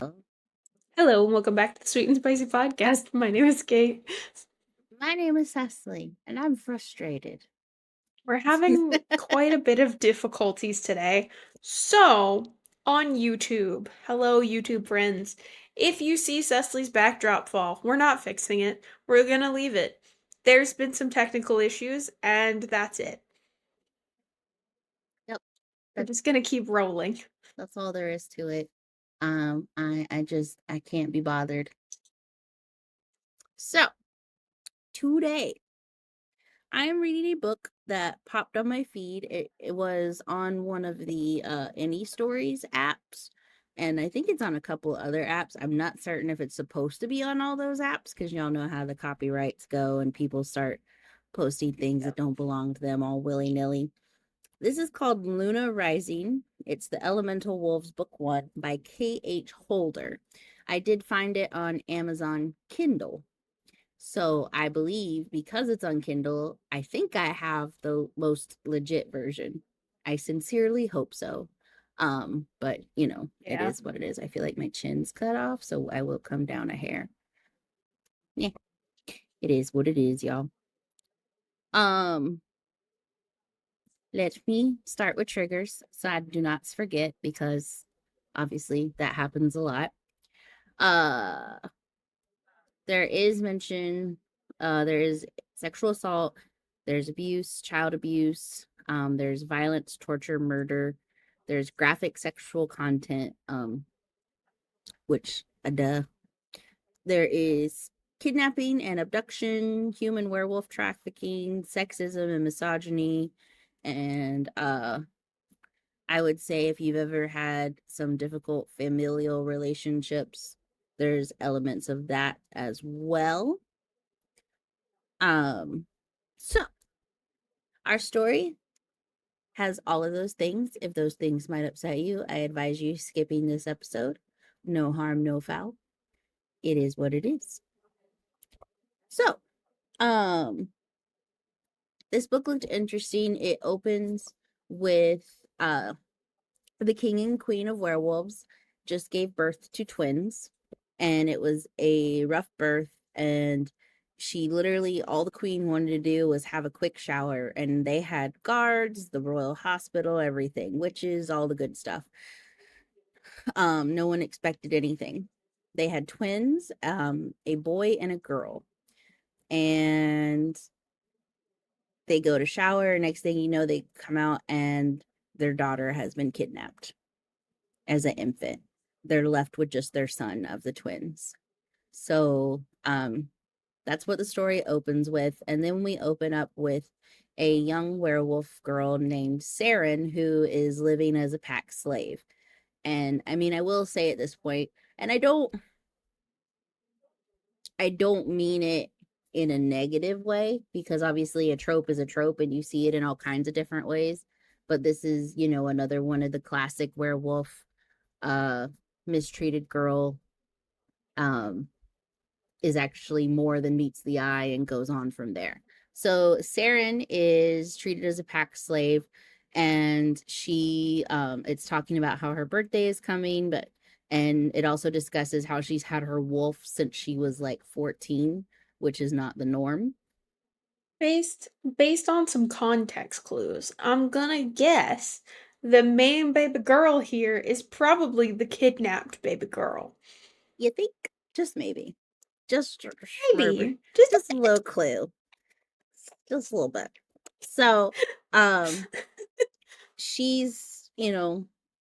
Oh, Hello, and welcome back to the Sweet and Spicy Podcast. My name is Kate. my name is Cecily, and I'm frustrated. We're having quite a bit of difficulties today. So, on YouTube, hello, YouTube friends. If you see Cecily's backdrop fall, we're not fixing it. We're gonna leave it. There's been some technical issues, and that's it. Yep, We're that's just gonna keep rolling. that's all there is to it. I can't be bothered. So today I'm reading a book that popped on my feed. It was on one of the Any Stories apps, and I think it's on a couple other apps. I'm not certain if it's supposed to be on all those apps because y'all know how the copyrights go and people start posting things that don't belong to them all willy-nilly. This is called Luna Rising. It's the Elemental Wolves Book 1 by K.H. Holder. I did find it on Amazon Kindle. So I believe because it's on Kindle, I think I have the most legit version. I sincerely hope so. But it Yeah. is what it is. I feel like my chin's cut off, so I will come down a hair. Yeah, it is what it is, y'all. Um, Let me start with triggers so I do not forget because obviously that happens a lot. Uh there is mention, there is sexual assault, there's abuse, child abuse, there's violence, torture, murder, there's graphic sexual content, which duh. There is kidnapping and abduction, human werewolf trafficking, sexism and misogyny, and I would say if you've ever had some difficult familial relationships, there's elements of that as well. Um, so our story has all of those things. If those things might upset you, I advise you skipping this episode. No harm, no foul. It is what it is. So, um, this book looked interesting. It opens with the king and queen of werewolves just gave birth to twins, and it was a rough birth. And she literally, all the queen wanted to do was have a quick shower, and they had guards, the royal hospital, everything, witches, all the good stuff. No one expected anything. They had twins, a boy and a girl, and they go to shower. Next thing you know, they come out and their daughter has been kidnapped as an infant. They're left with just their son of the twins. So that's what the story opens with. And then we open up with a young werewolf girl named Saren who is living as a pack slave. And I mean, I will say at this point, and I don't mean it in a negative way because obviously a trope is a trope and you see it in all kinds of different ways. But this is, another one of the classic werewolf uh mistreated girl um is actually more than meets the eye and goes on from there. So Saren is treated as a pack slave, and she it's talking about how her birthday is coming, and it also discusses how she's had her wolf since she was like 14, which is not the norm. Based on some context clues, I'm gonna guess the main baby girl here is probably the kidnapped baby girl. You think? Just maybe. Just Maybe. Just a just a little clue. Just a little bit. So, um she's,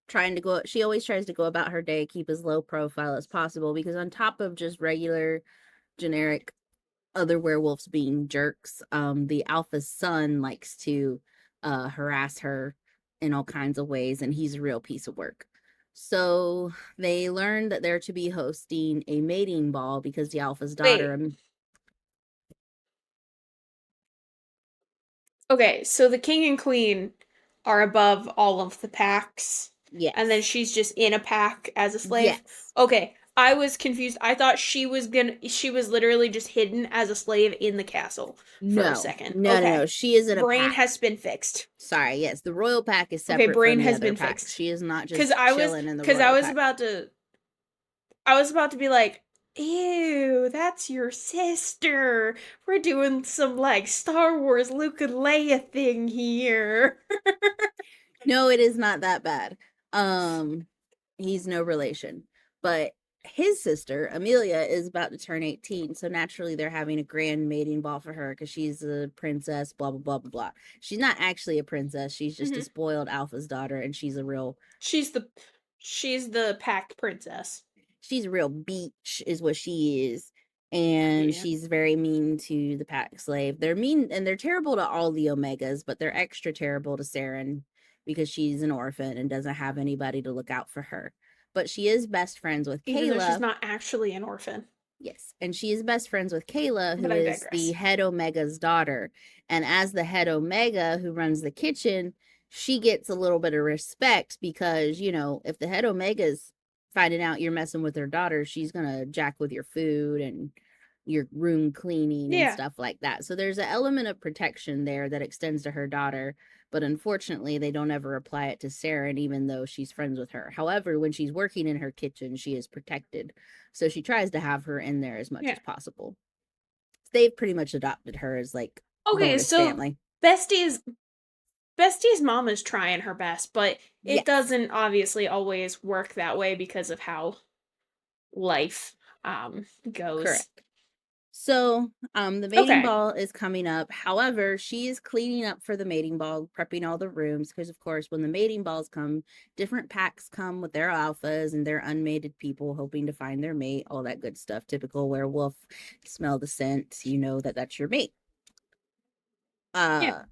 trying to go, she always tries to go about her day, keep as low profile as possible, because on top of just regular generic other werewolves being jerks, the alpha's son likes to harass her in all kinds of ways, and he's a real piece of work. So they learn that they're to be hosting a mating ball because the alpha's daughter. wait. Okay, so the king and queen are above all of the packs, and then Yes. she's just in a pack as a slave. Yes. Okay, I was confused. I thought she was literally just hidden as a slave in the castle for a No, second. no, no, no. Okay, She is in a brain pack. has been fixed. Sorry, yes, the royal pack is Okay, separate from brain the has other been packs. fixed. She is not Cause just I was, chilling in the cause I royal was pack. about to, I was about to be like, ew, that's your sister. We're doing some like Star Wars Luke and Leia thing here. No, it is not that bad. Um, he's no relation, but his sister Amelia is about to turn 18, so naturally they're having a grand mating ball for her because she's a princess. Blah blah blah blah blah. She's not actually a princess. She's just a Mhm. spoiled alpha's daughter, and She's the she's the packed princess. she's a real beach, is what she is. And Yeah. she's very mean to the pack slave. They're mean and they're terrible to all the Omegas, but they're extra terrible to Saren because she's an orphan and doesn't have anybody to look out for her. But she is best friends with Even though she's Kayla. not actually an orphan. Yes, and she is best friends with Kayla, But who I is the digress. head Omega's daughter. And as the head Omega who runs the kitchen, she gets a little bit of respect because, if the head Omega's finding out you're messing with her daughter, she's going to jack with your food and your room cleaning and Yeah. stuff like that. So there's an element of protection there that extends to her daughter. But unfortunately, they don't ever apply it to Saren, even though she's friends with her. However, when she's working in her kitchen, she is protected. So she tries to have her in there as much Yeah. as possible. They've pretty much adopted her as like Okay, bonus so family. Bestie's mom is trying her best, but it Yes, doesn't obviously always work that way because of how life goes. correct. So, the mating Okay. ball is coming up. However, she is cleaning up for the mating ball, prepping all the rooms because, of course, when the mating balls come, different packs come with their alphas and their unmated people hoping to find their mate, all that good stuff. Typical werewolf, smell the scent, you know that that's your mate. Yeah. Uh,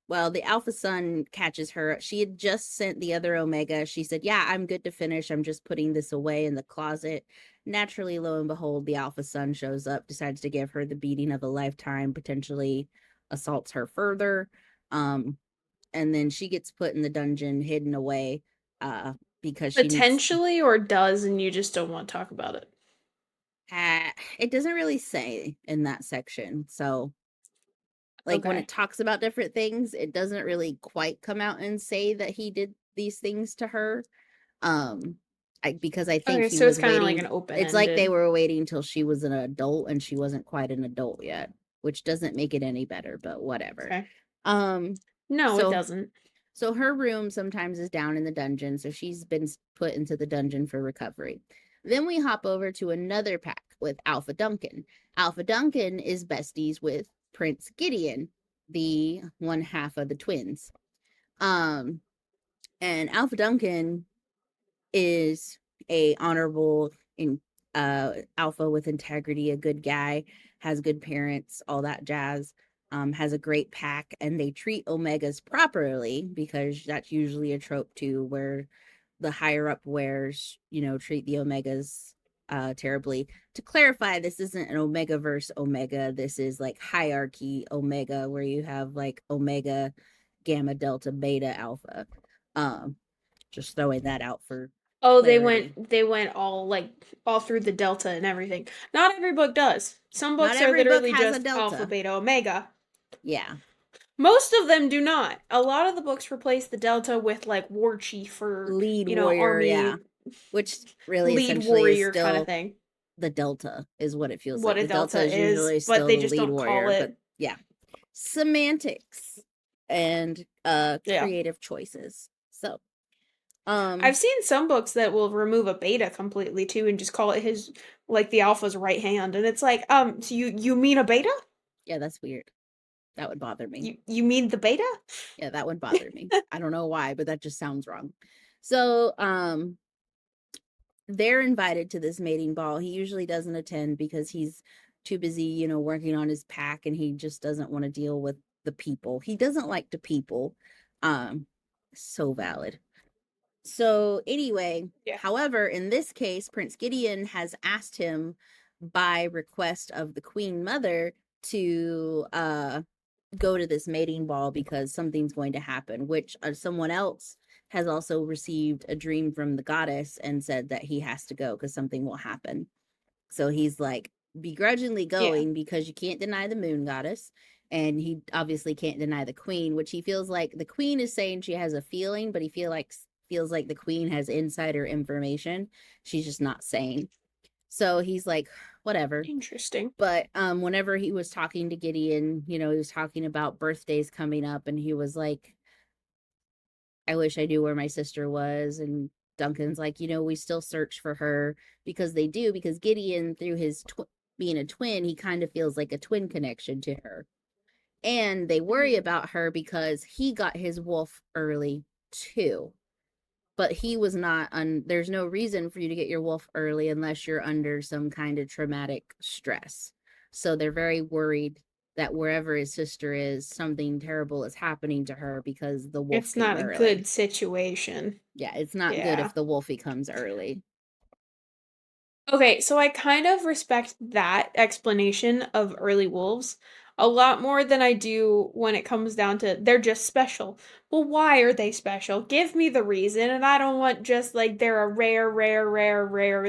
Well, the Alpha Sun catches her. She had just sent the other Omega. She said, "Yeah, I'm good to finish. I'm just putting this away in the closet." Naturally, lo and behold, the Alpha Sun shows up, decides to give her the beating of a lifetime, potentially assaults her further. Um, and then she gets put in the dungeon, hidden away, because she needs. Potentially or does and you just don't want to talk about it. It doesn't really say in that section, so like when it Okay. talks about different things, it doesn't really quite come out and say that he did these things to her. Um, because I think Okay, he so it's was kind of like an waiting. It's like they open-ended. were waiting till she was an adult and she wasn't quite an adult yet, which doesn't make it any better, but whatever. Okay. Um, No, it so doesn't. so her room sometimes is down in the dungeon, so she's been put into the dungeon for recovery. Then we hop over to another pack with Alpha Duncan. Alpha Duncan is besties with Prince Gideon, the one half of the twins. Um, and Alpha Duncan is a honorable in alpha with integrity, a good guy, has good parents, all that jazz. Has a great pack, and they treat omegas properly because that's usually a trope too, where the higher up wares, treat the omegas terribly. To clarify, this isn't an omega verse omega. This is like hierarchy omega, where you have like omega, gamma, delta, beta, alpha. Um, just throwing that out for Oh, they clarity. went they went all through the delta and everything. Not every book does. Some Not books are every book literally has a just alpha, delta. beta, omega. Yeah. Most of them do not. A lot of the books replace the delta with like war chief or, Lead warrior, yeah. army Which really lead essentially is warrior kind of still thing. the delta, is what it feels What like. a The delta delta is is, usually but still they the just lead don't call warrior, but it. yeah. Semantics and Yeah. creative choices. So, um, I've seen some books that will remove a beta completely too and just call it his like the alpha's right hand and it's like so you mean a beta? yeah, that's weird. That would bother me. You mean the beta? Yeah, that would bother me. I don't know why, but that just sounds wrong. So, they're invited to this mating ball. He usually doesn't attend because he's too busy, working on his pack and he just doesn't want to deal with the people. He doesn't like the people. Um, so valid. So, anyway, Yeah. however, in this case, Prince Gideon has asked him by request of the Queen Mother to go to this mating ball because something's going to happen, which someone else has also received a dream from the goddess and said that he has to go because something will happen. So he's like begrudgingly Yeah. going because you can't deny the moon goddess. And he obviously can't deny the queen, which he feels like the queen is saying she has a feeling, but he feels like the queen has insider information. She's just not saying. So he's like, whatever. Interesting. But whenever he was talking to Gideon, he was talking about birthdays coming up, and he was like, I wish I knew where my sister was. And Duncan's like, we still search for her, because they do, because Gideon, through his being a twin, he kind of feels like a twin connection to her. And they worry Mhm. about her because he got his wolf early too. But he was not there's no reason for you to get your wolf early unless you're under some kind of traumatic stress. So they're very worried that wherever his sister is, something terrible is happening to her because the wolf It's came not a early. good situation. Yeah, it's not good Yeah. if the wolfie comes early. Okay, so I kind of respect that explanation of early wolves a lot more than I do when it comes down to they're just special. Well, why are they special? Give me the reason, and I don't want just like they're a rare,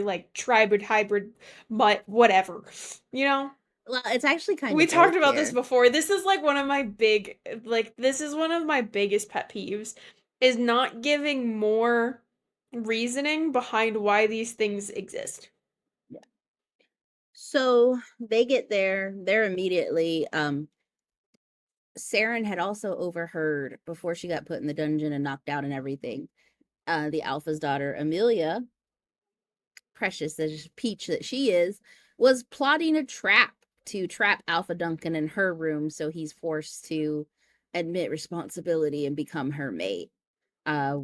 like tribrid hybrid, but whatever. You know? Well, it's actually kind We of talked both about this here. before. This is like one of my this is one of my biggest pet peeves is not giving more reasoning behind why these things exist. Yeah. So they get there, they're immediately Saren had also overheard, before she got put in the dungeon and knocked out and everything, the Alpha's daughter, Amelia, precious as peach that she is, was plotting a trap to trap Alpha Duncan in her room, so he's forced to admit responsibility and become her mate.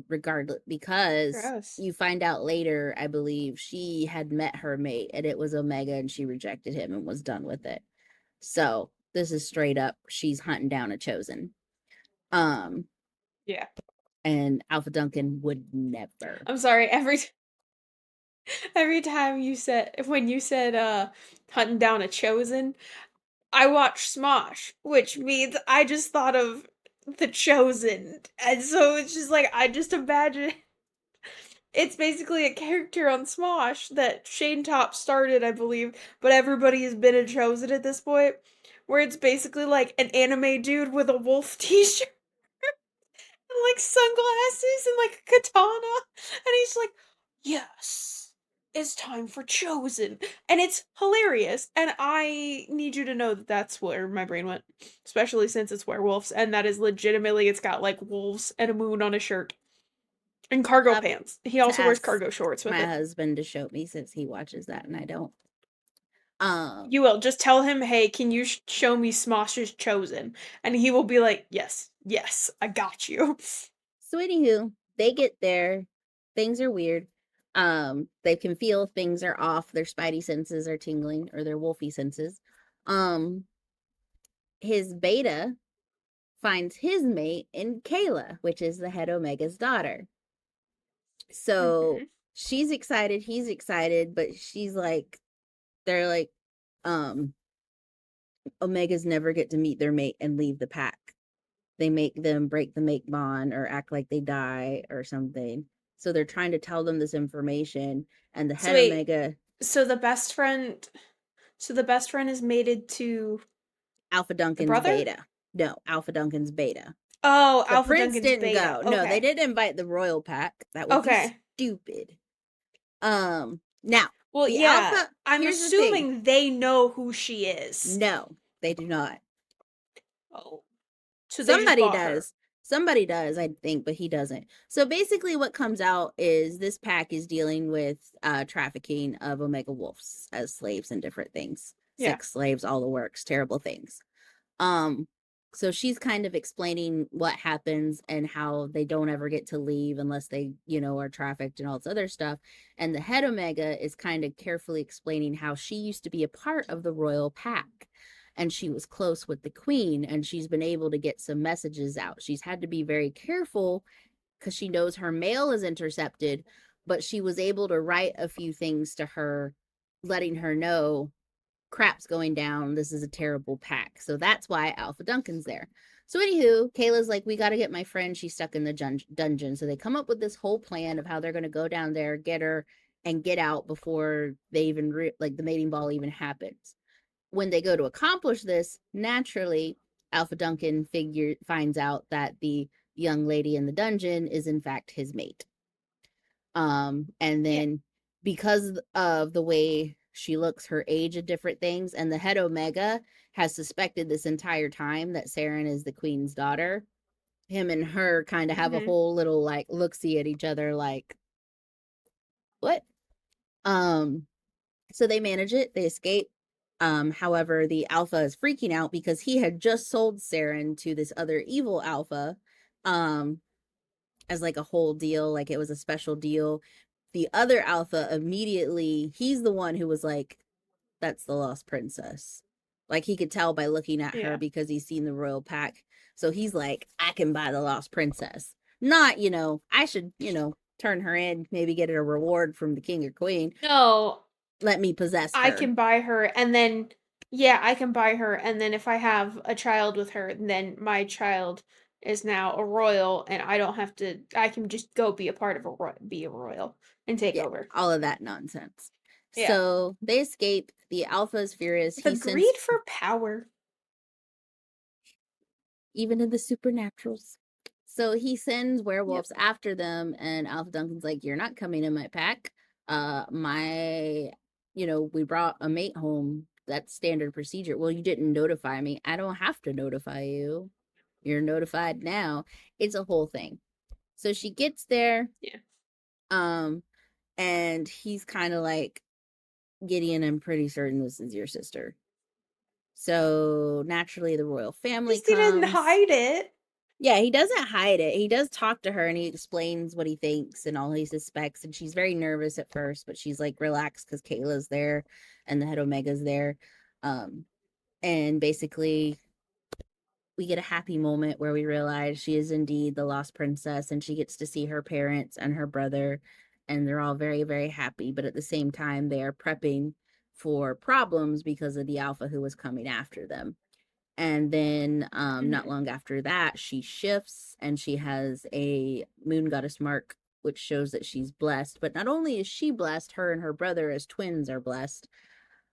Regardless, because Gross. you find out later, I believe she had met her mate and it was Omega, and she rejected him and was done with it. So this is straight up, she's hunting down a chosen. Um, Yeah. and Alpha Duncan would never. I'm sorry. Every time you said when you said hunting down a chosen, I watched Smosh, which means I just thought of the chosen. And so it's just like I just imagine it's basically a character on Smosh that Shane Top started, I believe, but everybody has been a chosen at this point, where it's basically like an anime dude with a wolf t-shirt and like sunglasses and like a katana, and he's like, "Yes, it's time for chosen," and it's hilarious. And I need you to know that that's where my brain went, especially since it's werewolves, and that is legitimately it's got like wolves and a moon on a shirt and cargo I'll have pants. He to also wears ask cargo shorts with my it. husband to show me, since he watches that and I don't. You Um, will just tell him, "Hey, can you show me Smosh's chosen?" And he will be like, "Yes, yes, I got you." so anywho, they get there, things are weird. They can feel things are off, their spidey senses are tingling, or their wolfy senses. Um, his beta finds his mate in Kayla, which is the head Omega's daughter. So Mhm. she's excited, he's excited, but she's like, they're like, um, Omegas never get to meet their mate and leave the pack. They make them break the mate bond or act like they die or something. So they're trying to tell them this information, and the So head wait, Omega, so the best friend so the best friend is mated to Alpha the Duncan's brother? beta. No, Alpha Duncan's beta. Oh, The Alpha prince Duncan's didn't beta. go. No, they Okay. didn't invite the royal pack. That would be Okay. stupid. Now Well, the yeah, Alpha. I'm Here's the thing. assuming they know who she is. No, they do not. Oh. So they just Somebody bought her. does. Somebody does, I think, but he doesn't. So basically, what comes out is this pack is dealing with trafficking of Omega Wolves as slaves and different things. Yeah. Sex slaves, all the works, terrible things. Um, so she's kind of explaining what happens and how they don't ever get to leave unless they, are trafficked and all this other stuff. And the head Omega is kind of carefully explaining how she used to be a part of the royal pack, and she was close with the queen, and she's been able to get some messages out. She's had to be very careful because she knows her mail is intercepted, but she was able to write a few things to her, letting her know crap's going down. This is a terrible pack. So that's why Alpha Duncan's there. So, anywho, Kayla's like, we got to get my friend. She's stuck in the dungeon. So they come up with this whole plan of how they're going to go down there, get her, and get out before they even, like, the mating ball even happens. When they go to accomplish this, naturally, Alpha Duncan finds out that the young lady in the dungeon is, in fact, his mate. And Yeah. then, because of the way She looks her age at different things, and the head Omega has suspected this entire time that Saren is the queen's daughter. Him and her kind of have a Mhm. whole little like look see at each other like what? Um so they manage it, they escape. However, the alpha is freaking out because he had just sold Saren to this other evil alpha um as like a whole deal, like it was a special deal. The other alpha immediately, he's the one who was like, that's the lost princess. Like he could tell by looking at her Yeah. because he's seen the royal pack. So he's like, I can buy the lost princess. Not, I should, turn her in, maybe get a reward from the king or queen. No, Let me possess I her. can buy her and then yeah, I can buy her and then if I have a child with her, then my child is now a royal and I don't have to I can just go be a part of be a royal and take Yeah, over. all of that nonsense. Yeah. So they escape. The alpha is furious. The He sends greed for power. even in the supernaturals. So he sends Yep. werewolves after them, and Alpha Duncan's like, "You're not coming in my pack. We brought a mate home. That's standard procedure. Well, you didn't notify me. I don't have to notify you. You're notified now. It's a whole thing." So she gets there, Yeah. um, and he's kind of like, "Gideon, I'm pretty certain this is your sister." So naturally, the royal family Just didn't comes. hide it. Yeah, he doesn't hide it. He does talk to her and he explains what he thinks and all he suspects. And she's very nervous at first, but she's like relaxed because Kayla's there and the head Omega's there. Um, and basically, we get a happy moment where we realize she is indeed the lost princess and she gets to see her parents and her brother. And they're all very, very happy. But at the same time, they are prepping for problems because of the alpha who was coming after them. And then not Mhm. long after that, she shifts and she has a moon goddess mark, which shows that she's blessed. But not only is she blessed, her and her brother as twins are blessed.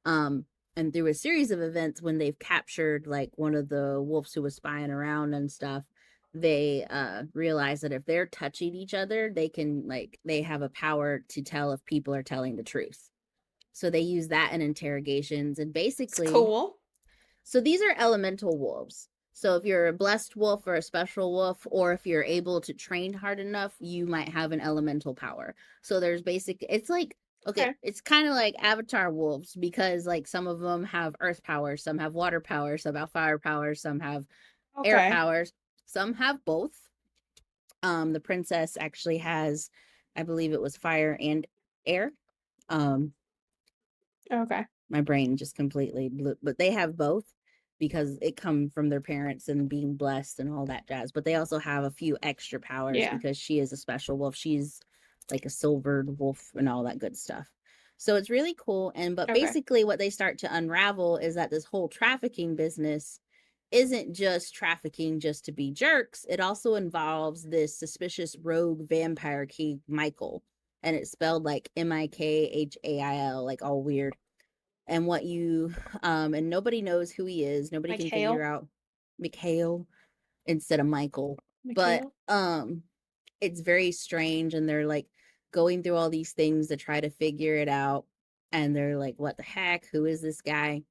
Um, and through a series of events, when they've captured like one of the wolves who was spying around and stuff, they realize that if they're touching each other, they have a power to tell if people are telling the truth. So they use that in interrogations and It's basically cool. so these are elemental wolves. So if you're a blessed wolf or a special wolf, or if you're able to train hard enough, you might have an elemental power. So it's like, okay, Okay. it's kind of like Avatar wolves because like some of them have earth power, some have water power, some have fire power, some have air Okay. powers, some have both. The princess actually has, I believe it was fire and air. Um, Okay. my brain just completely blew, but they have both because it come from their parents and being blessed and all that jazz, but they also have a few extra powers Yeah. because she is a special wolf. She's like a silvered wolf and all that good stuff. So it's really cool. And but Okay. basically what they start to unravel is that this whole trafficking business isn't just trafficking just to be jerks. It also involves this suspicious rogue vampire king Michael, and it's spelled like Mikhail, like all weird. And what you and nobody knows who he is, nobody Like can figure Hale. out Mikhail instead of Michael. But Mikhail. it's very strange, and they're like going through all these things to try to figure it out, and they're like, what the heck, who is this guy?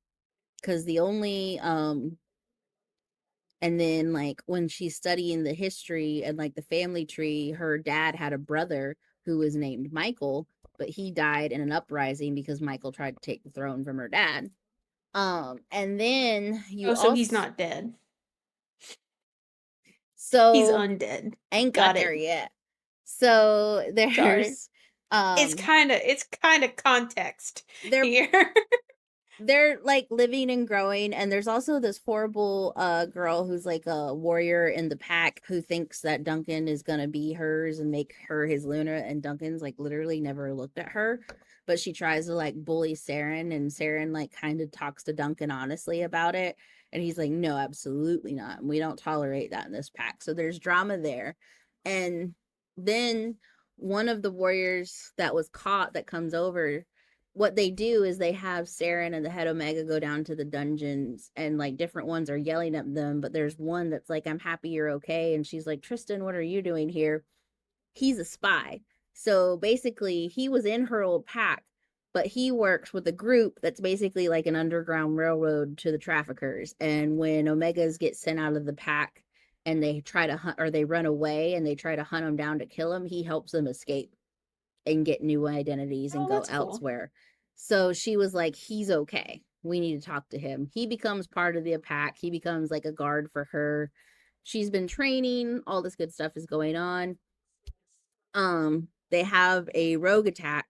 Because the only and then like when she's studying the history and like the family tree, her dad had a brother who was named Michael, but he died in an uprising because Michael tried to take the throne from her dad. And then you Oh, so he's also not dead. He's so undead. I ain't got Got there it. yet. So Sorry. there's um It's kind of context they're here. they're like living and growing, and there's also this horrible girl who's like a warrior in the pack who thinks that Duncan is gonna be hers and make her his Luna, and Duncan's like literally never looked at her, but she tries to like bully Saren, and Saren like kind of talks to Duncan honestly about it, and he's like, no, absolutely not, and we don't tolerate that in this pack. So there's drama there. And then one of the warriors that was caught that comes over, what they do is they have Saren and the head Omega go down to the dungeons, and like different ones are yelling at them, but there's one that's like, I'm happy you're okay. And she's like, Tristan, what are you doing here? He's a spy. So basically, he was in her old pack, but he works with a group that's basically like an underground railroad to the traffickers. And when Omegas get sent out of the pack and they try to hunt, or they run away and they try to hunt them down to kill them, he helps them escape and get new identities and Oh, go that's cool. elsewhere. So she was like, he's okay. We need to talk to him. He becomes part of the pack. He becomes like a guard for her. She's been training. All this good stuff is going on. They have a rogue attack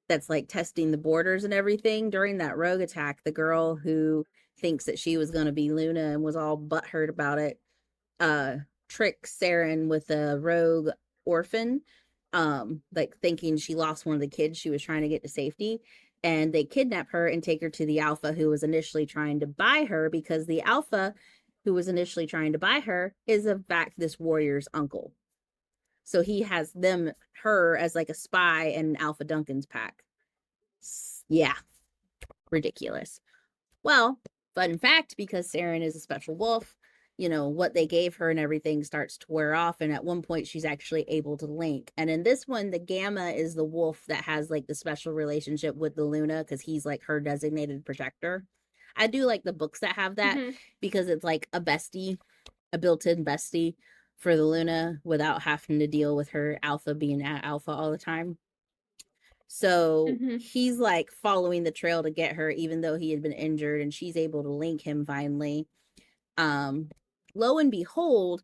that's like testing the borders and everything. During that rogue attack, the girl who thinks that she was going to be Luna and was all butthurt about it, uh, tricks Saren with a rogue orphan, like thinking she lost one of the kids she was trying to get to safety. And they kidnap her and take her to the alpha who was initially trying to buy her, because the alpha who was initially trying to buy her is in fact this warrior's uncle. So he has her as like a spy in Alpha Duncan's pack. Yeah, ridiculous. Well, fun fact, because Saren is a special wolf, what they gave her and everything starts to wear off. And at one point, she's actually able to link. And in this one, the Gamma is the wolf that has like the special relationship with the Luna, because he's like her designated protector. I do like the books that have that, Mm-hmm. because it's like a bestie, a built in bestie for the Luna without having to deal with her alpha being at alpha all the time. So Mm-hmm. he's like following the trail to get her, even though he had been injured, and she's able to link him finally. Um, Lo and behold,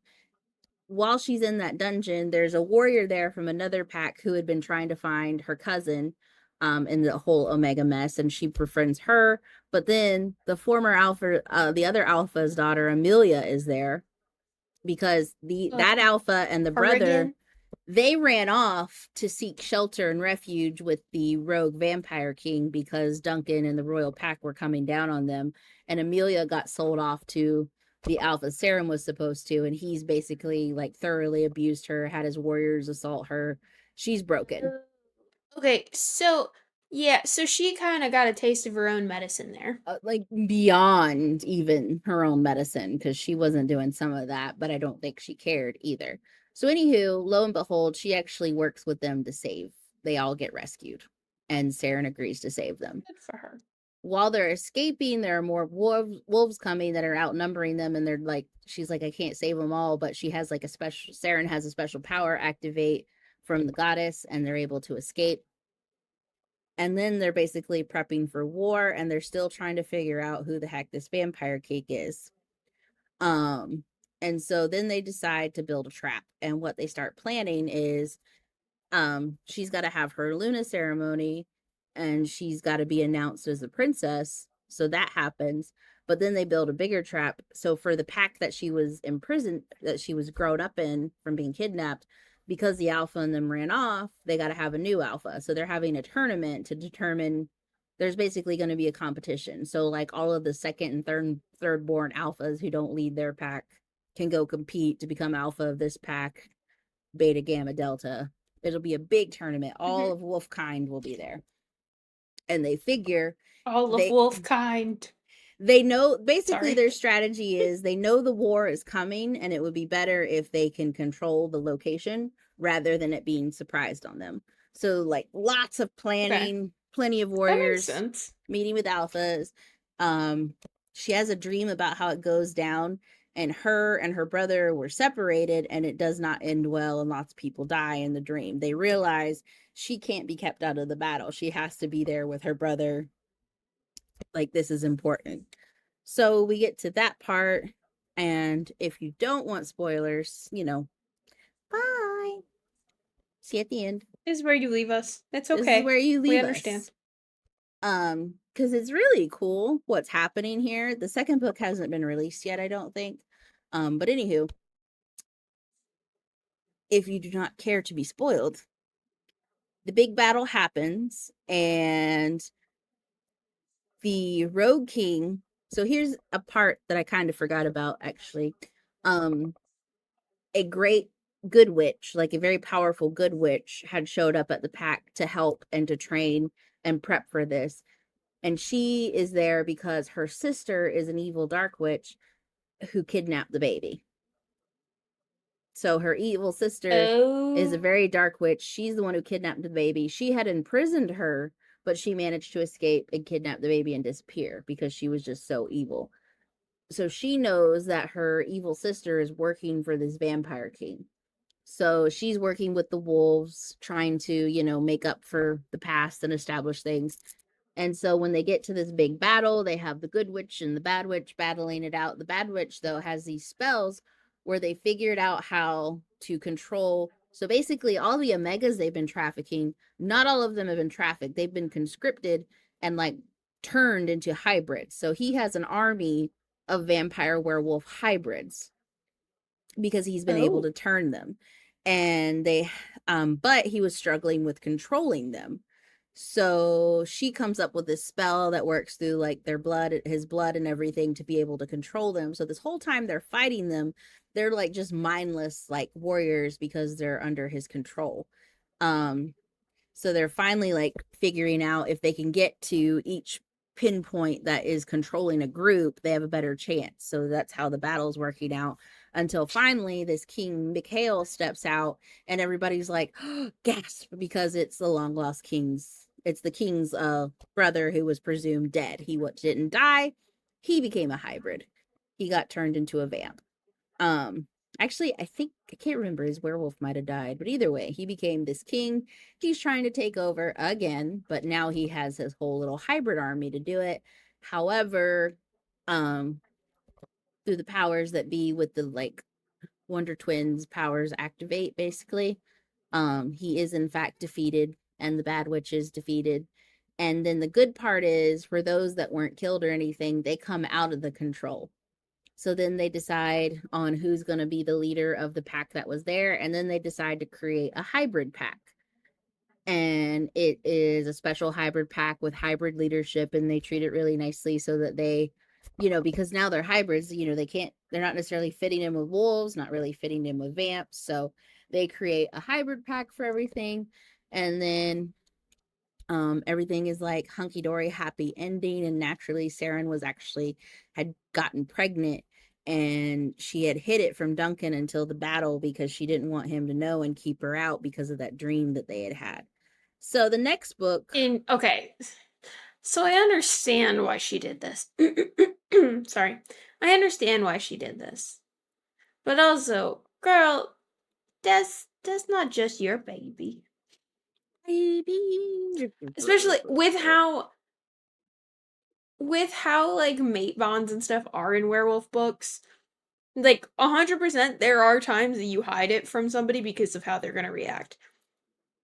while she's in that dungeon, there's a warrior there from another pack who had been trying to find her cousin in the whole Omega mess, and she befriends her. But then the other alpha's daughter, Amelia, is there, because that Oh, alpha and the her brother, again? they ran off to seek shelter and refuge with the rogue vampire king, because Duncan and the royal pack were coming down on them. And Amelia got sold off to the alpha Saren was supposed to, and he's basically like thoroughly abused her, had his warriors assault her. She's broken. Okay, so yeah, so she kind of got a taste of her own medicine there. Like beyond even her own medicine, because she wasn't doing some of that, but I don't think she cared either. So, anywho, lo and behold, she actually works with them to save. They all get rescued, and Saren agrees to save them. Good for her. While they're escaping, there are more wolves coming that are outnumbering them, and they're like, she's like, I can't save them all, but she has like a special, Saren has a special power activate from the goddess, and they're able to escape. And then they're basically prepping for war, and they're still trying to figure out who the heck this vampire cake is. Um, and so then they decide to build a trap. And what they start planning is she's got to have her Luna ceremony, and she's got to be announced as a princess. So that happens. But then they build a bigger trap. So for the pack that she was imprisoned, that she was grown up in from being kidnapped, because the alpha and them ran off, they got to have a new alpha. So they're having a tournament to determine. There's basically going to be a competition. So like all of the second and third born alphas who don't lead their pack can go compete to become alpha of this pack, beta, gamma, delta. It'll be a big tournament. All Hmm. of wolf kind will be there. And they figure All of they wolf kind. they know, basically Sorry. their strategy is they know the war is coming, and it would be better if they can control the location rather than it being surprised on them. So like lots of Okay, planning, plenty of that makes warriors, sense. meeting with alphas. um she has a dream about how it goes down, and her brother were separated, and it does not end well, and lots of people die in the dream. They realize she can't be kept out of the battle. She has to be there with her brother. Like, this is important. So we get to that part, and if you don't want spoilers, bye. See you at the end. This is where you leave us. It's This is okay. where you We leave understand. us. Because it's really cool what's happening here. The second book hasn't been released yet, I don't think. But anywho, if you do not care to be spoiled, the big battle happens, and the Rogue King. So here's a part that I kind of forgot about, actually. Um, a great good witch, like a very powerful good witch, had showed up at the pack to help and to train and prep for this. And she is there because her sister is an evil dark witch who kidnapped the baby. So her evil sister is a Oh. very dark witch. She's the one who kidnapped the baby. She had imprisoned her but she managed to escape and kidnap the baby and disappear because she was just so evil. So she knows that her evil sister is working for this vampire king. So she's working with the wolves, trying to, make up for the past and establish things. And so when they get to this big battle, they have the good witch and the bad witch battling it out. The bad witch, though, has these spells where they figured out how to control. So basically, all the omegas they've been trafficking, not all of them have been trafficked. They've been conscripted and like turned into hybrids. So he has an army of vampire werewolf hybrids because he's been able Oh. to turn them. And but he was struggling with controlling them. So she comes up with this spell that works through like their blood, his blood and everything to be able to control them. So this whole time they're fighting them, they're like just mindless like warriors because they're under his control. Um so they're finally like figuring out if they can get to each pinpoint that is controlling a group, they have a better chance. So that's how the battle's working out until finally this King Mikhail steps out and everybody's like, oh, gasp, because it's the long lost king's, it's the king's brother who was presumed dead. He didn't die. He became a hybrid. He got turned into a vamp. Um, Actually, I can't remember, his werewolf might have died, but either way, he became this king. He's trying to take over again, but now he has his whole little hybrid army to do it. However, um, through the powers that be with the like Wonder Twins powers activate, basically, he is in fact defeated, and the Bad Witch is defeated. And then the good part is, for those that weren't killed or anything, they come out of the control. So then they decide on who's going to be the leader of the pack that was there. And then they decide to create a hybrid pack. And it is a special hybrid pack with hybrid leadership. And they treat it really nicely so that they, because now they're hybrids, they're not necessarily fitting in with wolves, not really fitting in with vamps. So they create a hybrid pack for everything. And then everything is like hunky-dory, happy ending. And naturally Saren had gotten pregnant, and she had hid it from Duncan until the battle because she didn't want him to know and keep her out because of that dream that they had had. So the next book, Okay. So I understand why she did this. Sorry. I understand why she did this. But also, girl, that's not just your baby. baby, Especially with how like mate bonds and stuff are in werewolf books. Like 100% there are times that you hide it from somebody because of how they're going to react.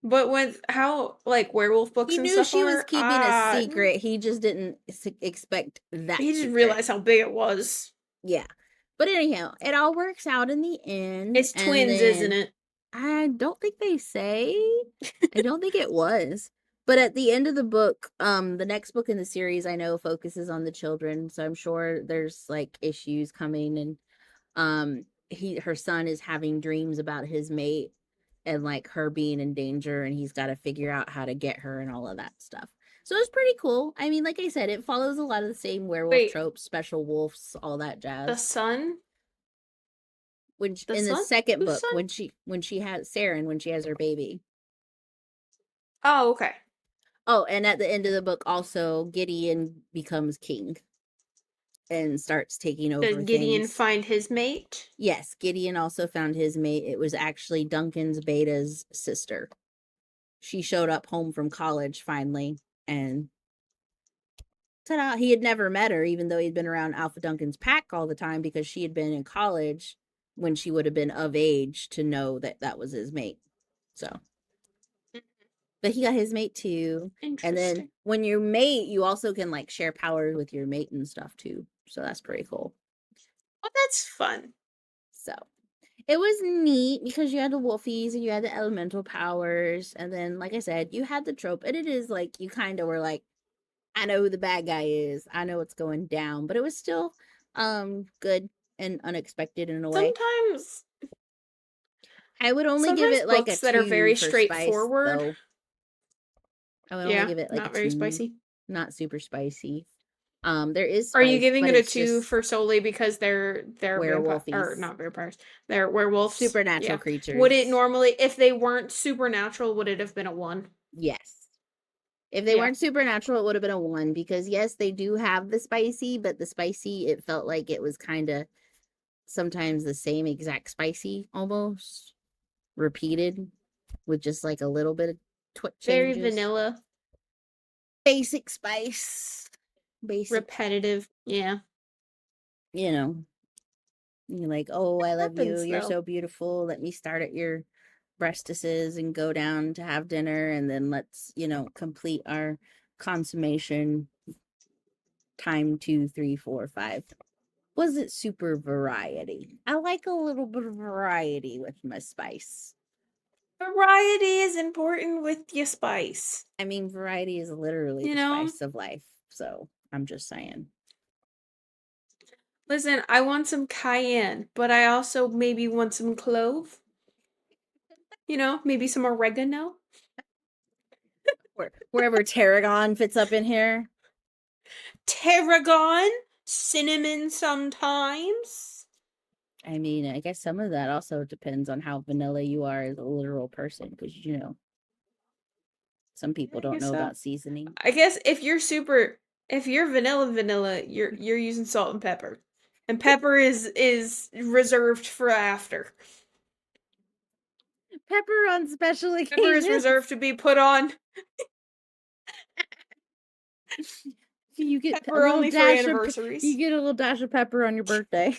But with how like werewolf books he and knew stuff she was are, keeping a secret. He just didn't expect that he just secret. realized how big it was. Yeah. But anyhow, it all works out in the end. It's And twins, isn't then it? I don't think they say. I don't think it was. But at the end of the book, the next book in the series I know focuses on the children, so I'm sure there's like issues coming, and her son is having dreams about his mate and like her being in danger, and he's got to figure out how to get her and all of that stuff. So it's pretty cool. I mean, like I said, it follows a lot of the same werewolf Wait, tropes, special wolves, all that the jazz. son? When The in the son? second Whose book, son? when she has Saren, when she has her baby. Oh, okay. Oh, and at the end of the book, also Gideon becomes king and starts taking over Did Gideon things. find his mate? Yes, Gideon also found his mate. It was actually Duncan's Beta's sister. She showed up home from college finally, and ta-da, he had never met her, even though he'd been around Alpha Duncan's pack all the time because she had been in college when she would have been of age to know that that was his mate. So, but he got his mate too. And then Interesting. when you mate, you also can like share powers with your mate and stuff too. So that's pretty cool. Well, that's fun. So it was neat because you had the wolfies and you had the elemental powers. And then, like I said, you had the trope. And it is like you kind of were like, I know who the bad guy is. I know what's going down. But it was still good and unexpected in a way. Sometimes I would only give sometimes it like a books that are 2 very for spice, straightforward. though. I would only Yeah, give it like a not very 2, spicy. not super spicy. There is Are you spice, giving but it a it's 2 just for solely because they're vampire or werewolfies, not vampires? They're werewolves. supernatural Yeah. Would it creatures. normally, if they weren't supernatural, would it have been a 1? Yes. If they Yeah. weren't supernatural, it would have been a 1 because yes, they do have the spicy, but the spicy, it felt like it was kind of sometimes the same exact spicy almost repeated with just like a little bit of Very changes. vanilla, Basic spice. Basic, repetitive. Yeah. you know, you're like, oh, I love you. Happens You're though. so beautiful. Let me start at your breastises and go down to have dinner. And then let's, complete our consummation time 2, 3, 4, 5. Was it super variety? I like a little bit of variety with my spice. Variety is important with your spice. I mean, variety is literally You the know? spice of life. So I'm just saying. Listen, I want some cayenne, but I also maybe want some clove. Maybe some oregano. Wherever tarragon fits up in here. Tarragon, cinnamon sometimes. I mean, I guess some of that also depends on how vanilla you are as a literal person, because some people I don't guess know so. about seasoning. I guess if you're vanilla, you're using salt and pepper. And pepper is reserved for after. Pepper on special Pepper is occasions. reserved to be put on You get a pepper little only for dash of you anniversaries. get a little dash of pepper on your birthday.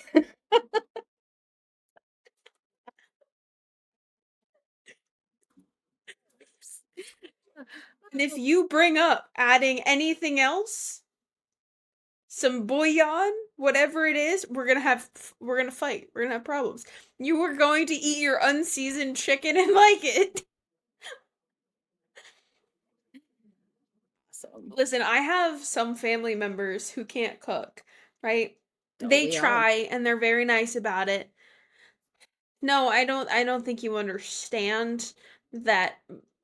And if you bring up adding anything else, some bouillon, whatever it is, we're gonna fight. We're gonna have problems. You are going to eat your unseasoned chicken and like it. Awesome. Listen, I have some family members who can't cook, right? Don't They we all? try and they're very nice about it. No, I don't think you understand that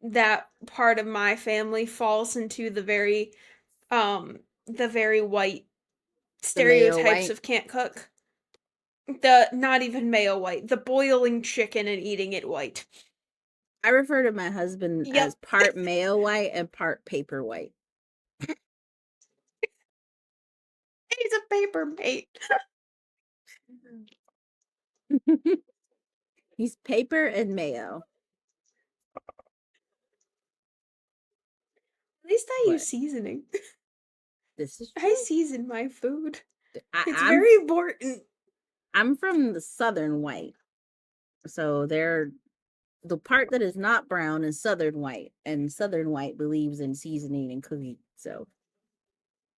that part of my family falls into the very white The mayo stereotypes white. of can't cook. The not even mayo white, the boiling chicken and eating it white. I refer to my husband as Yep, part mayo white and part paper white. he's a paper mate. He's paper and mayo. At least I use But seasoning. this is I true. season my food. I, It's I'm very important. I'm from the southern white. So they're the part that is not brown is southern white, and southern white believes in seasoning and cooking. So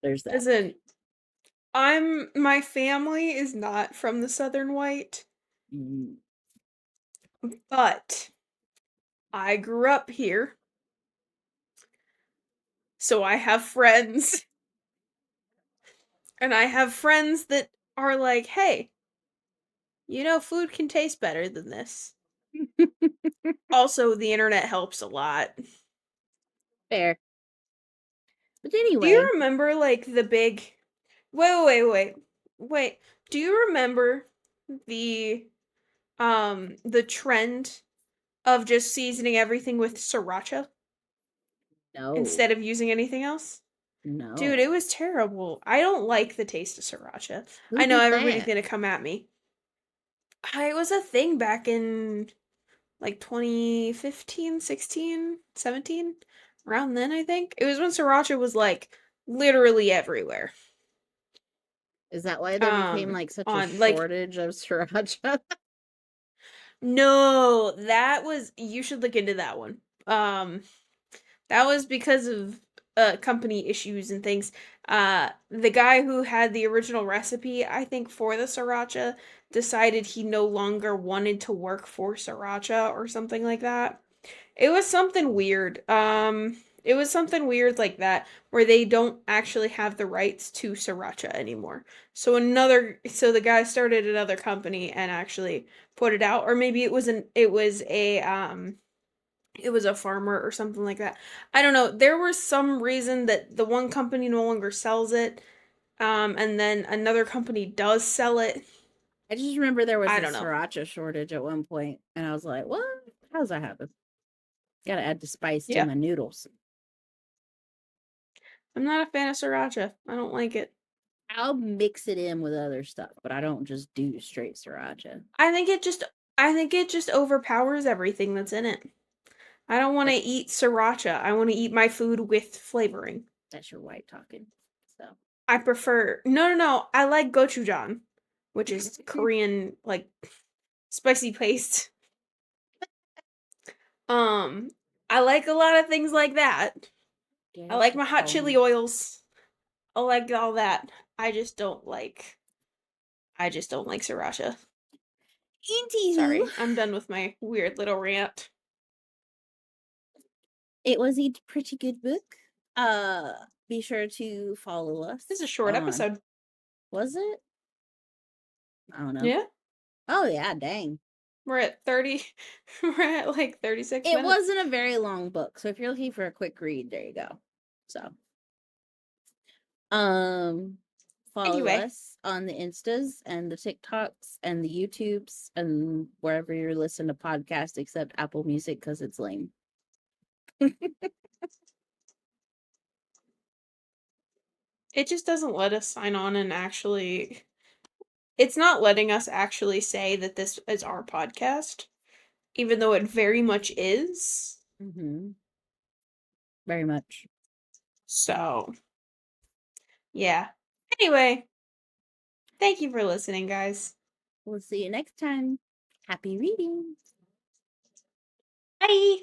there's that. Listen, my family is not from the Southern White, Mm. but I grew up here, so I have friends, and I have friends that are like, "Hey, food can taste better than this." Also, the internet helps a lot. Fair. But Do you anyway, remember like the big Wait. Do you remember the the trend of just seasoning everything with sriracha no, instead of using anything else? Dude, no. it was terrible. I don't like the taste of sriracha. Who I know did everybody's that? gonna come at me. It was a thing back in like 2015, 16, 17, around then, I think. It was when sriracha was like literally everywhere. Is that why there became like such a On like shortage of sriracha? no, that was you should look into that one. That was because of company issues and things. The guy who had the original recipe, I think, for the sriracha decided he no longer wanted to work for sriracha or something like that. It was something weird. It was something weird like that where they don't actually have the rights to sriracha anymore. So the guy started another company and actually put it out, or maybe it was a farmer or something like that. I don't know. There was some reason that the one company no longer sells it, and then another company does sell it. I just remember there was I a don't know. sriracha shortage at one point, and I was like, "What? How's that happen? Got to add the spice to Yeah. my noodles." I'm not a fan of sriracha. I don't like it. I'll mix it in with other stuff, but I don't just do straight sriracha. I think it just overpowers everything that's in it. I don't want to eat sriracha. I want to eat my food with flavoring. That's your white talking. So I prefer no. I like gochujang, which is Korean like spicy paste. I like a lot of things like that. I like my hot chili oils. I like all that. I just don't like sriracha. Anywho, Sorry, I'm done with my weird little rant. it was a pretty good book. Be sure to follow us. This is a short episode. Was it? I don't know. Yeah. Oh yeah, dang. We're at 30. We're at like 36 minutes. It wasn't a very long book, so if you're looking for a quick read, there you go. So, follow us on the Instas and the TikToks and the YouTubes and wherever you're listening to podcasts, except Apple Music because it's lame. It just doesn't let us sign on and actually. It's not letting us actually say that this is our podcast, even though it very much is. Mm-hmm. Very much. So, yeah. Anyway, thank you for listening, guys. We'll see you next time. Happy reading. Bye.